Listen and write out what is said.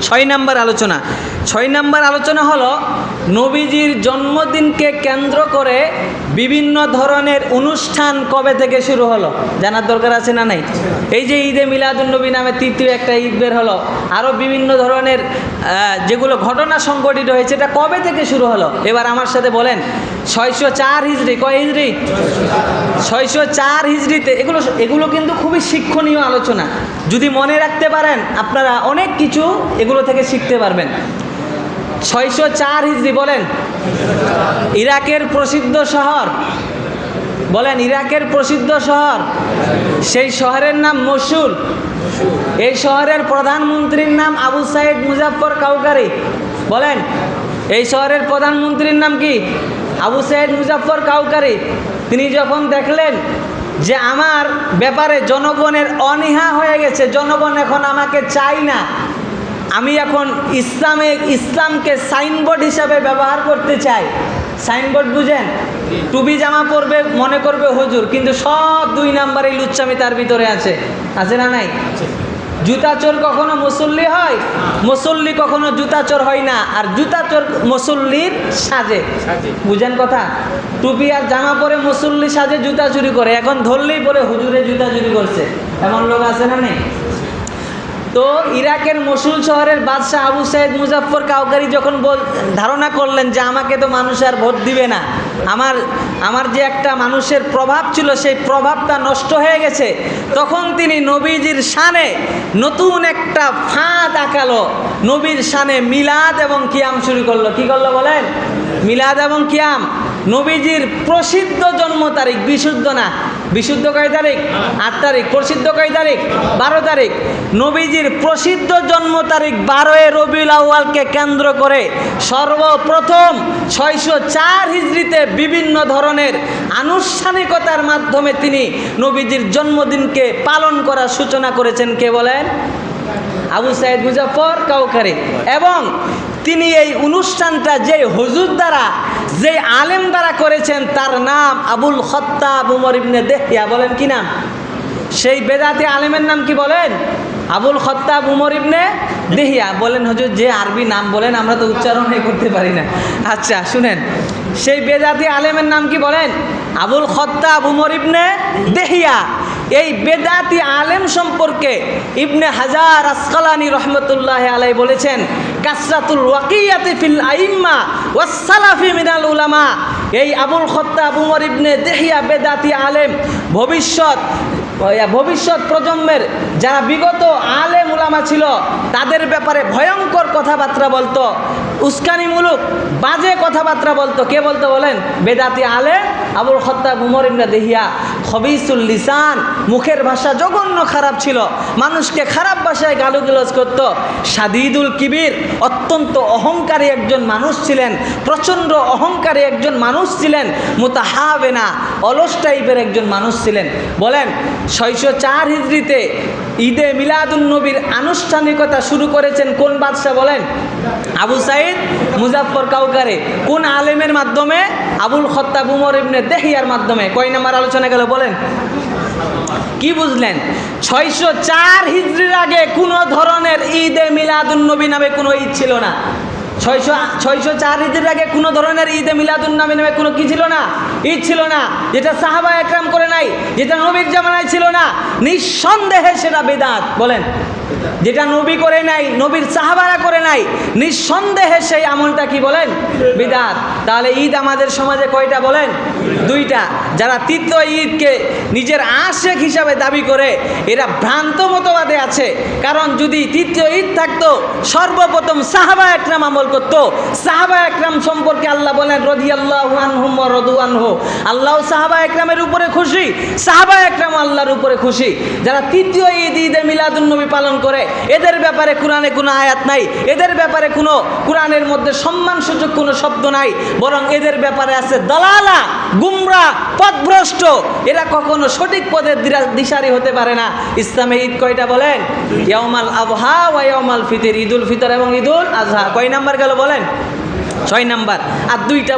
ছয় নাম্বার আলোচনা হলো নবীজির জন্মদিনকে কেন্দ্র করে বিভিন্ন ধরনের অনুষ্ঠান কবে থেকে শুরু হলো জানার দরকার আছে না নাই? এই যে ঈদে মিলাদুন্নবী নামে তৃতীয় একটা ঈদ বের হলো, আরও বিভিন্ন ধরনের যেগুলো ঘটনা সংঘটিত হয়েছে, এটা কবে থেকে শুরু হলো? এবার আমার সাথে বলেন। 604 হিজরি। কয় হিজরি? 604 হিজরিতে। এগুলো কিন্তু খুবই শিক্ষণীয় আলোচনা। যদি মনে রাখতে পারেন আপনারা অনেক কিছু এগুলো থেকে শিখতে পারবেন। 604 হিজরি বলেন। ইরাকের প্রসিদ্ধ শহর বলেন, ইরাকের প্রসিদ্ধ শহর, সেই শহরের নাম মসুল। এই শহরের প্রধানমন্ত্রীর নাম আবু সাইদ মুজাফফর কাউকারি। বলেন, এই শহরের প্রধানমন্ত্রীর নাম কি? আবু সাইদ মুজাফফর কাউকারি। তিনি যখন দেখলেন যে আমার ব্যাপারে জনগণের অনীহা হয়ে গেছে, জনগণ এখন আমাকে চাই না, আমি এখন ইসলামকে সাইনবোর্ড হিসাবে ব্যবহার করতে চাই। সাইনবোর্ড বুঝেন? টুপি জামা পরবে, মনে করবে হুজুর, কিন্তু সব 2 নাম্বারের লুচ্চামি তার ভিতরে আছে না নাই? জুতা চোর কখনো মুসল্লি হয়, মুসল্লি কখনো জুতা চোর হয় না, আর জুতা চোর মুসল্লির সাজে। বুঝেন কথা? টুপি আর জামা পরে মুসল্লি সাজে জুতা চুরি করে, এখন ধরলেই পরে হুজুরে জুতা চুরি করছে, এমন লোক আছে না নেই? তো ইরাকের মসুল শহরের বাদশাহ আবু সাইদ মুজাফফর কাউকারি যখন ধারণা করলেন যে আমাকে তো মানুষ আর ভোট দিবে না, আমার যে একটা মানুষের প্রভাব ছিল সেই প্রভাবটা নষ্ট হয়ে গেছে, তখন তিনি নবীজির শানে নতুন একটা ফাঁদ আঁকালো। নবীর শানে মিলাদ এবং কিয়াম শুরু করলো। কি করলো বলেন? মিলাদ এবং কিয়াম। নবীজির প্রসিদ্ধ জন্ম তারিখ, বিশুদ্ধ না, বিশুদ্ধ কয় তারিখ? 8 তারিখ। প্রসিদ্ধ কয় তারিখ? 12 তারিখ। নবীজির প্রসিদ্ধ জন্ম তারিখ 12 রবিউল আউয়ালকে কেন্দ্র করে সর্বপ্রথম 604 হিজরিতে বিভিন্ন ধরনের আনুষ্ঠানিকতার মাধ্যমে তিনি নবীজির জন্মদিনকে পালন করার সূচনা করেছেন। কে বলেন? আবু সাইদ মুজাফফর কাউকারি। এবং তিনি এই অনুষ্ঠানটা যে হুজুর দ্বারা, যে আলেম দ্বারা করেছেন, তার নাম আবুল খত্তাব উমর ইবনে দেহিয়া। বলেন কি নাম? সেই বেদাতি আলেমের নাম কি বলেন? আবুল খত্তাব উমর ইবনে দেহিয়া। বলেন হুজুর, যে আরবি নাম বলেন আমরা তো উচ্চারণই করতে পারি না। আচ্ছা শুনেন, সেই বেদাতি আলেমের নাম কি বলেন? আবুল খত্তাব উমর ইবনে দেহিয়া। এই বেদাতি আলেম সম্পর্কে ইবনে হাজার আসকালানি রহমতুল্লাহ আলাই বলেছেন, কাসরাতুল ওয়াকিয়াতি ফিল আইম্মা ওয়াস সালাফি মিনাল উলামা। এই আবুল খত্তাব উমর ইবনে দেহিয়া বেদাতি আলেম ভবিষ্যৎ প্রজন্মের যারা বিগত আলেম উলামা ছিল তাদের ব্যাপারে ভয়ঙ্কর কথাবার্তা বলতো, উস্কানিমূলক বাজে কথাবার্তা বলতো। কে বলতো বলেন? বেদাতি আলেম আবুল খত্তাব উমর ইবনে দেহিয়া। খবিসুল লিসান, মুখের ভাষা জঘন্য খারাপ ছিল, মানুষকে খারাপ ভাষায় গালুগালাজ করত। শাদীদুল কিবির, অত্যন্ত অহংকারী একজন মানুষ ছিলেন, প্রচণ্ড অহংকারী একজন মানুষ ছিলেন। মুতাহাবেনা, অলস টাইপের একজন মানুষ ছিলেন। বলেন 604 হিজরিতে ঈদে মিলাদুন্নবীর আনুষ্ঠানিকতা শুরু করেছেন কোন বাদশাহ বলেন? আবু সাইদ মুজাফফর কাউকারি। কোন আলেমের মাধ্যমে? আবুল খত্তাব উমর ইবনে দেহিয়ার মাধ্যমে। কয় নাম্বার আলোচনা গেল বলেন? কি বুঝলেন? 604 হিজরির আগে কোনো ধরনের ঈদে মিলাদুন্নবী নামে কোনো ঈদ ছিল না। 604 হিজরির আগে কোনো ধরনের ঈদে মিলাদুন্নবী নামে কোনো কি ছিল না? ঈদ ছিল না। যেটা সাহাবা একরাম করে নাই, যেটা নবীর জামানায় ছিল না, নিঃসন্দেহে সেটা বিদআত। বলেন, যেটা নবী করে নাই, নবীর সাহাবারা করে নাই, নিঃসন্দেহে সেই আমলটা কি বলেন? বিদআত। তাহলে ঈদ আমাদের সমাজে কয়টা বলেন? 2টা। যারা তৃতীয় ঈদকে নিজের আশেক হিসাবে দাবি করে এরা ভ্রান্ত মতবাদে আছে। কারণ যদি তৃতীয় ঈদ থাকতো, সর্বপ্রথম সাহাবা একরাম আমল করতো। সাহাবা একরাম সম্পর্কে আল্লাহ বলেন রাদিয়াল্লাহু আনহুম ওয়া রাদু আনহু। আল্লাহ সাহাবা একরামের উপরে খুশি, সাহাবা একরাম আল্লাহর উপরে খুশি। যারা তৃতীয় ঈদ ঈদে মিলাদুন্নবী পালন করে এদের ব্যাপারে কোরআনে কোনো আয়াত নাই, এদের ব্যাপারে কোনো কোরআনের মধ্যে সম্মানসূচক কোনো শব্দ নাই, বরং এদের ব্যাপারে আছে দালালা, গুমরাহ, পথভ্রষ্ট। এরা কখনো সঠিক পথের দিশারি হতে পারে না। ইসলামে ঈদ কয়টা বলেন? ইয়াউমাল আযহা ওয়া ইয়াউমাল ফিতর। ঈদুল ফিতর এবং ঈদুল আযহা। কয় নাম্বার গেল বলেন? 6 নাম্বার। আর 2টা